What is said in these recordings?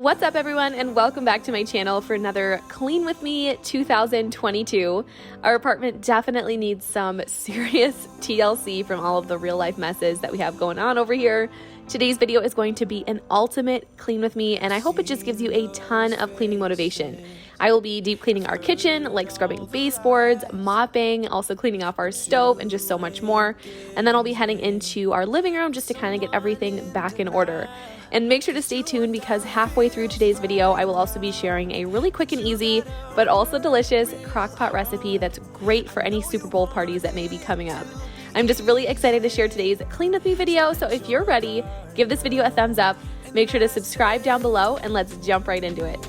What's up everyone, and welcome back to my channel for another Clean With Me 2022. Our apartment definitely needs some serious TLC from all of the real life messes that we have going on over here. Today's video is going to be an ultimate clean with me, and I hope it just gives you a ton of cleaning motivation. I will be deep cleaning our kitchen, like scrubbing baseboards, mopping, also cleaning off our stove, and just so much more. And then I'll be heading into our living room just to kind of get everything back in order. And make sure to stay tuned because halfway through today's video, I will also be sharing a really quick and easy, but also delicious crock-pot recipe that's great for any Super Bowl parties that may be coming up. I'm just really excited to share today's Clean With Me video, so if you're ready, give this video a thumbs up, make sure to subscribe down below, and let's jump right into it.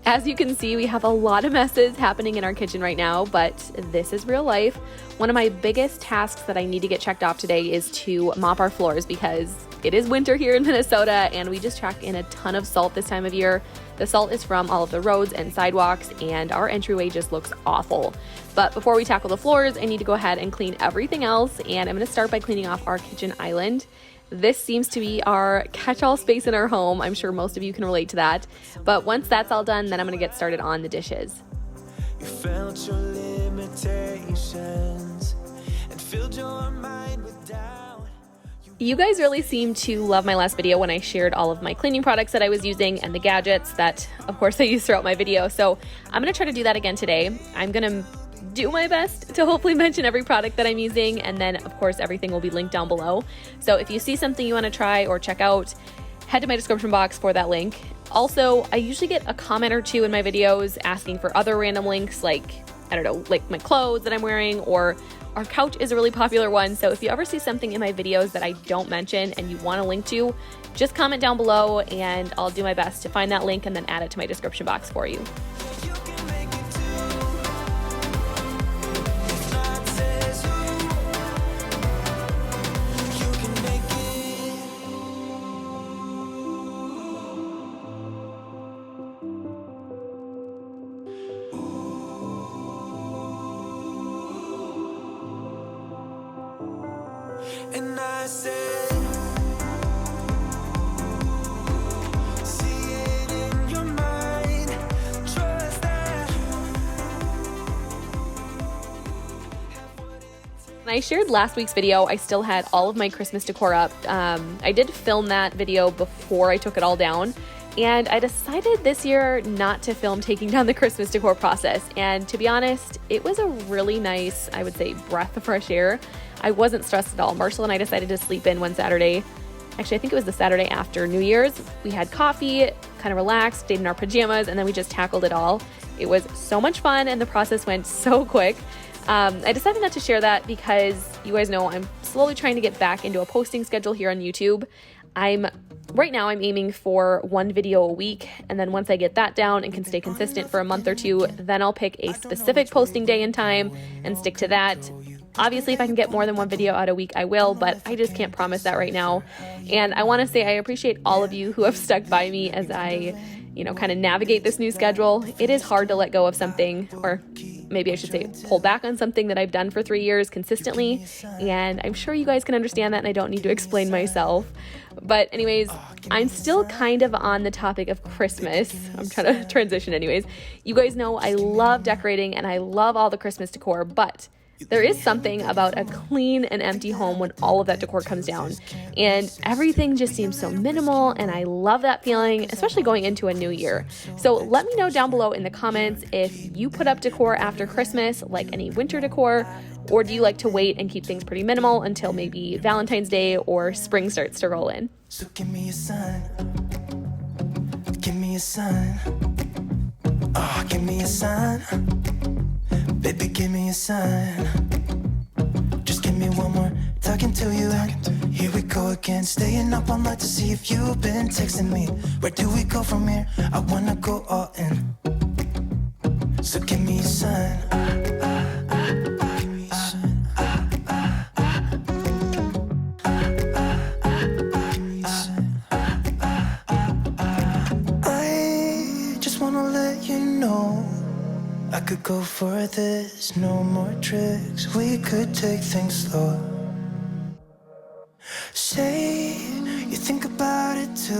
As you can see, we have a lot of messes happening in our kitchen right now, but this is real life. One of my biggest tasks that I need to get checked off today is to mop our floors because it is winter here in Minnesota and we just track in a ton of salt this time of year. The salt is from all of the roads and sidewalks, and our entryway just looks awful. But before we tackle the floors, I need to go ahead and clean everything else, and I'm going to start by cleaning off our kitchen island. This seems to be our catch-all space in our home. I'm sure most of you can relate to that. But once that's all done, then I'm going to get started on the dishes. You felt your limitations and filled your mind with doubt. You guys really seem to love my last video when I shared all of my cleaning products that I was using and the gadgets that, of course, I use throughout my video. So I'm going to try to do that again today. I'm going to do my best to hopefully mention every product that I'm using, and then of course everything will be linked down below. So if you see something you want to try or check out, head to my description box for that link. Also, I usually get a comment or two in my videos asking for other random links, like, I don't know, like my clothes that I'm wearing, or our couch is a really popular one. So if you ever see something in my videos that I don't mention and you want a link to, just comment down below and I'll do my best to find that link and then add it to my description box for you. And I said, see it in your mind, trust that. When I shared last week's video, I still had all of my Christmas decor up. I did film that video before I took it all down, and I decided this year not to film taking down the Christmas decor process. And to be honest, it was a really nice, I would say, breath of fresh air. I wasn't stressed at all. Marshall and I decided to sleep in one Saturday. Actually, I think it was the Saturday after New Year's. We had coffee, kind of relaxed, stayed in our pajamas, and then we just tackled it all. It was so much fun, and the process went so quick. I decided not to share that because you guys know I'm slowly trying to get back into a posting schedule here on YouTube. Right now I'm aiming for one video a week, and then once I get that down and can stay consistent for a month or two, then I'll pick a specific posting day and time and stick to that. Obviously, if I can get more than one video out a week, I will, but I just can't promise that right now. And I want to say I appreciate all of you who have stuck by me as I, kind of navigate this new schedule. It is hard to let go of something, or maybe I should say pull back on something that I've done for 3 years consistently. And I'm sure you guys can understand that, and I don't need to explain myself. But anyways, I'm still kind of on the topic of Christmas. I'm trying to transition anyways. You guys know I love decorating and I love all the Christmas decor, but there is something about a clean and empty home when all of that decor comes down, and everything just seems so minimal, and I love that feeling, especially going into a new year. So let me know down below in the comments if you put up decor after Christmas, like any winter decor, or do you like to wait and keep things pretty minimal until maybe Valentine's Day or spring starts to roll in. So give me a sign. Give me a sign. Oh, give me a sign. Baby, give me a sign. Just give me one more talking to you. Here we go again, staying up all night to see if you've been texting me. Where do we go from here? I wanna go all in. So give me a sign. I just wanna let you know I could go for this, no more tricks. We could take things slow. Say too.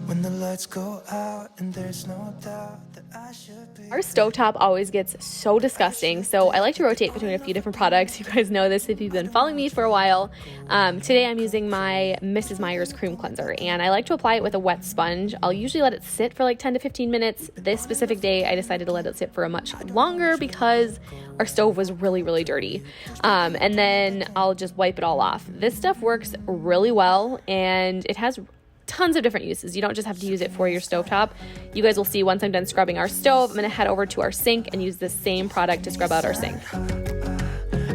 When the lights go out and there's no doubt that I should be. Our stovetop always gets so disgusting, so I like to rotate between a few different products. You guys know this if you've been following me for a while. Today I'm using my Mrs. Meyer's cream cleanser, and I like to apply it with a wet sponge. I'll usually let it sit for like 10 to 15 minutes. This specific day I decided to let it sit for a much longer because our stove was really, really dirty. And then I'll just wipe it all off. This stuff works really well, and it has tons of different uses. You don't just have to use it for your stovetop. You guys will see once I'm done scrubbing our stove, I'm going to head over to our sink and use the same product to scrub out our sink.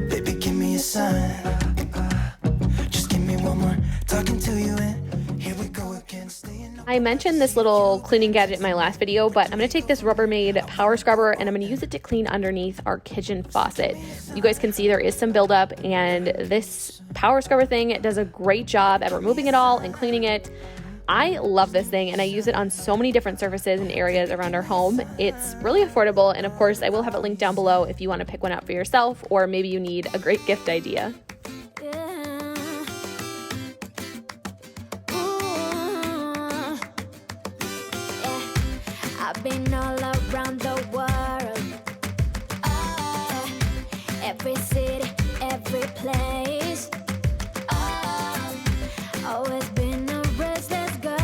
Baby, give me a sign. Just give me one more talking to you, and here we go again. I mentioned this little cleaning gadget in my last video, but I'm going to take this Rubbermaid power scrubber and I'm going to use it to clean underneath our kitchen faucet. You guys can see there is some buildup, and this power scrubber thing does a great job at removing it all and cleaning it. I love this thing, and I use it on so many different surfaces and areas around our home. It's really affordable, and of course I will have it linked down below if you want to pick one out for yourself, or maybe you need a great gift idea. I've been all around the world, every city, every place, always been a restless girl,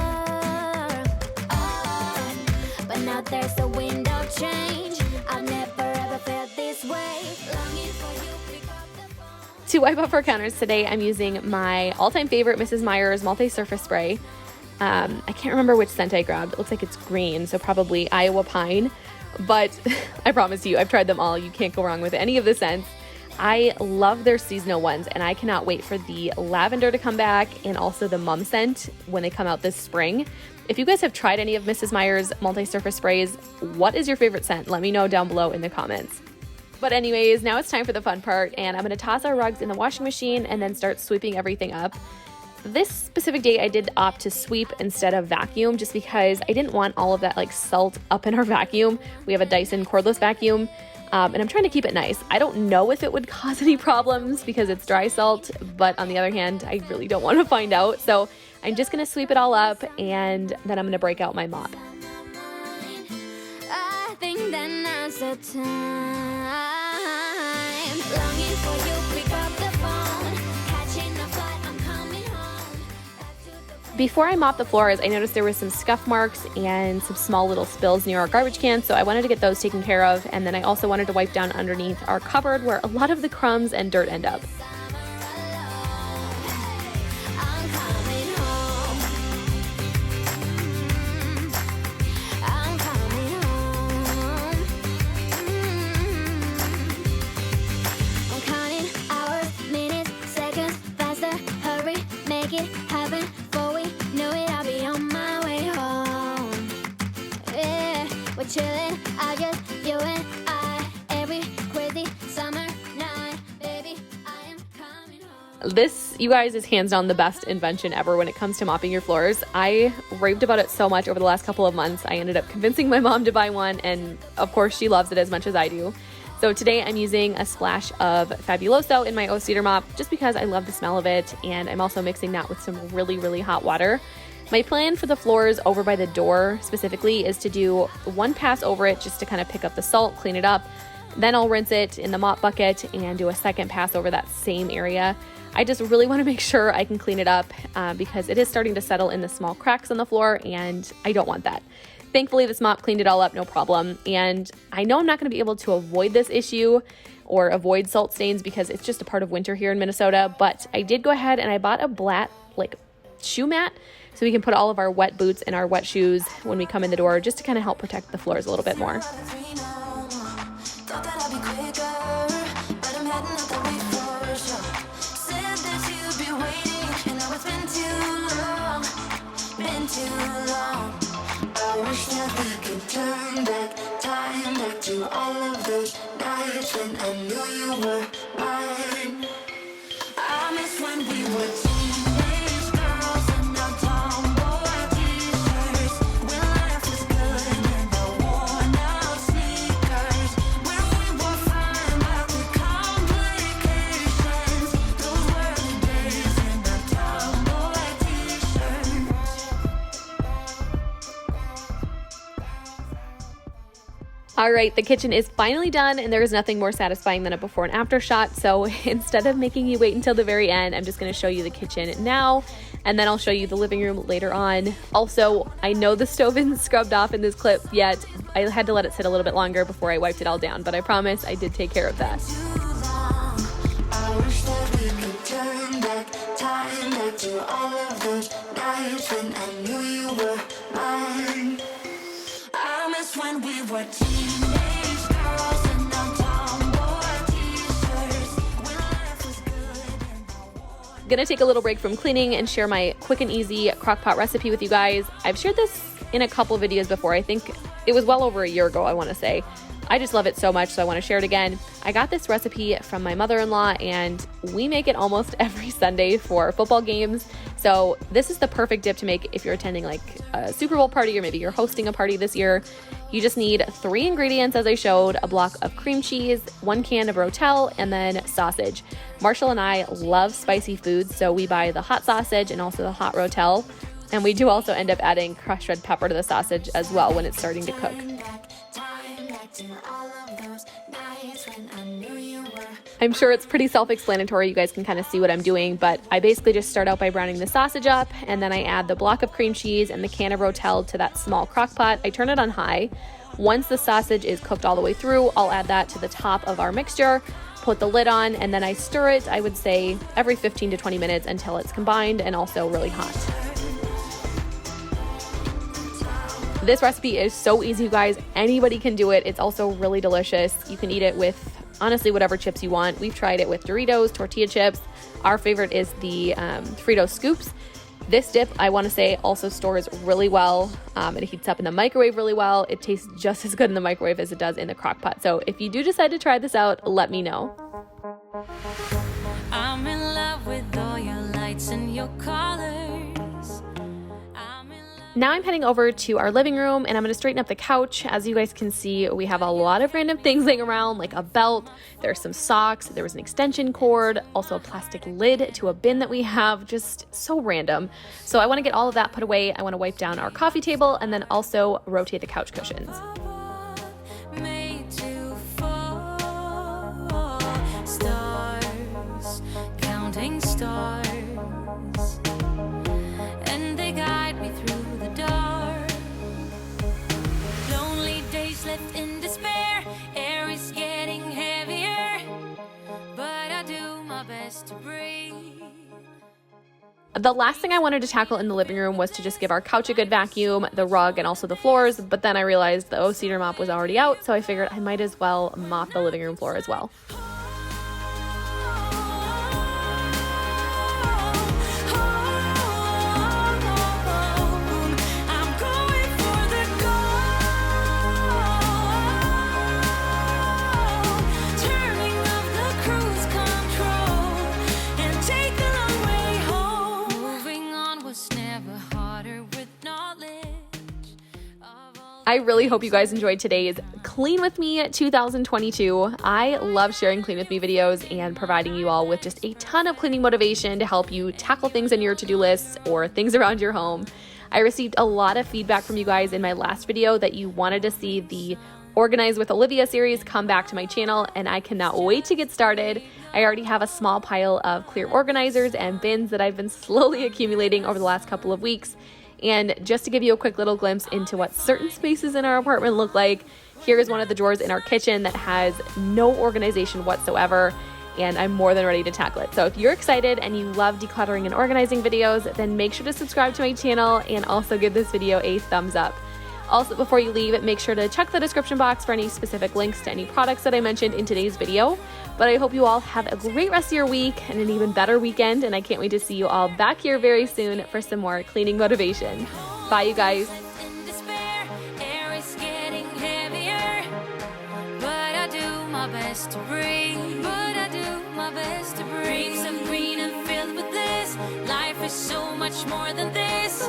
but now there's a wind of change. I've never ever felt this way, longing for you, pick up the phone. To wipe off our counters today, I'm using my all-time favorite Mrs. Meyer's multi-surface spray. I can't remember which scent I grabbed. It looks like it's green, so probably Iowa Pine, but I promise you, I've tried them all. You can't go wrong with any of the scents. I love their seasonal ones, and I cannot wait for the lavender to come back and also the mum scent when they come out this spring. If you guys have tried any of Mrs. Meyer's multi-surface sprays, what is your favorite scent? Let me know down below in the comments. But anyways, now it's time for the fun part, and I'm going to toss our rugs in the washing machine and then start sweeping everything up. This specific day I did opt to sweep instead of vacuum just because I didn't want all of that like salt up in our vacuum. We have a Dyson cordless vacuum, and I'm trying to keep it nice. I don't know if it would cause any problems because it's dry salt, but on the other hand, I really don't want to find out. So I'm just going to sweep it all up, and then I'm going to break out my mop. I think that now's the time. Longing for you, pick up the phone, catching a flight, I'm coming home. Back to the Before I mopped the floors, I noticed there was some scuff marks and some small little spills near our garbage can, so I wanted to get those taken care of, and then I also wanted to wipe down underneath our cupboard where a lot of the crumbs and dirt end up. I'm coming home. I'm coming home. I'm counting hours, minutes, seconds, faster. Hurry, make it happen. Before we know it, I'll be on my way home. Yeah, we're chilling. I just you and I. Every crazy summer night, baby, I am coming home. This, you guys, is hands down the best invention ever when it comes to mopping your floors. I raved about it so much over the last couple of months. I ended up convincing my mom to buy one, and of course she loves it as much as I do. So today I'm using a splash of Fabuloso in my O-Cedar mop just because I love the smell of it, and I'm also mixing that with some really, really hot water. My plan for the floors over by the door specifically is to do one pass over it just to kind of pick up the salt, clean it up. Then I'll rinse it in the mop bucket and do a second pass over that same area. I just really want to make sure I can clean it up because it is starting to settle in the small cracks on the floor, and I don't want that. Thankfully, this mop cleaned it all up, no problem. And I know I'm not going to be able to avoid this issue or avoid salt stains because it's just a part of winter here in Minnesota, but I did go ahead and I bought a black shoe mat so we can put all of our wet boots and our wet shoes when we come in the door just to kind of help protect the floors a little bit more. Thought that I'd be quicker, but I'm heading out the way for sure. Said that you'd be waiting, and now it's been too long. I wish that we could turn back time, back to all of those nights when I knew you were mine. I miss when we were teenage girls and our tomboy t-shirts. When life was good and the worn-out sneakers. When we were fine about the complications. Those were the days in our tomboy t-shirts. All right, the kitchen is finally done, and there is nothing more satisfying than a before and after shot. So instead of making you wait until the very end, I'm just going to show you the kitchen now, and then I'll show you the living room later on. Also, I know the stove isn't scrubbed off in this clip yet. I had to let it sit a little bit longer before I wiped it all down, but I promise I did take care of that. I wish that we could turn back time back to all of those nights when I knew you were mine. I miss when we were teenage girls and on tomboy t-shirts when life was good and I Gonna take a little break from cleaning and share my quick and easy crock-pot recipe with you guys. I've shared this in a couple videos before. I think it was well over a year ago, I want to say. I just love it so much, so I want to share it again. I got this recipe from my mother-in-law, and we make it almost every Sunday for football games. So this is the perfect dip to make if you're attending like a Super Bowl party, or maybe you're hosting a party this year. You just need 3 ingredients, as I showed: a block of cream cheese, 1 can of Rotel, and then sausage. Marshall and I love spicy foods, so we buy the hot sausage and also the hot Rotel. And we do also end up adding crushed red pepper to the sausage as well when it's starting to cook. I'm sure it's pretty self-explanatory. You guys can kind of see what I'm doing, but I basically just start out by browning the sausage up, and then I add the block of cream cheese and the can of Rotel to that small crock pot. I turn it on high. Once the sausage is cooked all the way through, I'll add that to the top of our mixture, put the lid on, and then I stir it, I would say, every 15 to 20 minutes until it's combined and also really hot. This recipe is so easy, you guys. Anybody can do it. It's also really delicious. You can eat it with, honestly, whatever chips you want. We've tried it with Doritos, tortilla chips. Our favorite is the Frito Scoops. This dip, I want to say, also stores really well. It heats up in the microwave really well. It tastes just as good in the microwave as it does in the crock pot. So if you do decide to try this out, let me know. I'm in love with all your lights and your colors. Now I'm heading over to our living room, and I'm going to straighten up the couch. As you guys can see, we have a lot of random things laying around, like a belt, there's some socks, there was an extension cord, also a plastic lid to a bin that we have, just so random. So I want to get all of that put away. I want to wipe down our coffee table and then also rotate the couch cushions. Made to fall, stars, counting stars, and they guide me through the dark. Lonely days left in despair, air is getting heavier, but I do my best to breathe. The last thing I wanted to tackle in the living room was to just give our couch a good vacuum, the rug, and also the floors, but then I realized the O-Cedar mop was already out, so I figured I might as well mop the living room floor as well. I really hope you guys enjoyed today's Clean With Me 2022. I love sharing Clean With Me videos and providing you all with just a ton of cleaning motivation to help you tackle things on your to-do lists or things around your home. I received a lot of feedback from you guys in my last video that you wanted to see the Organize with Olivia series come back to my channel, and I cannot wait to get started. I already have a small pile of clear organizers and bins that I've been slowly accumulating over the last couple of weeks. And just to give you a quick little glimpse into what certain spaces in our apartment look like, here is one of the drawers in our kitchen that has no organization whatsoever, and I'm more than ready to tackle it. So if you're excited and you love decluttering and organizing videos, then make sure to subscribe to my channel and also give this video a thumbs up. Also, before you leave, make sure to check the description box for any specific links to any products that I mentioned in today's video. But I hope you all have a great rest of your week and an even better weekend, and I can't wait to see you all back here very soon for some more cleaning motivation. Bye, you guys. In despair, air is getting heavier, but I do my best to breathe. But I do my best to breathe. Dreams of green and filled with bliss. Life is so much more than this.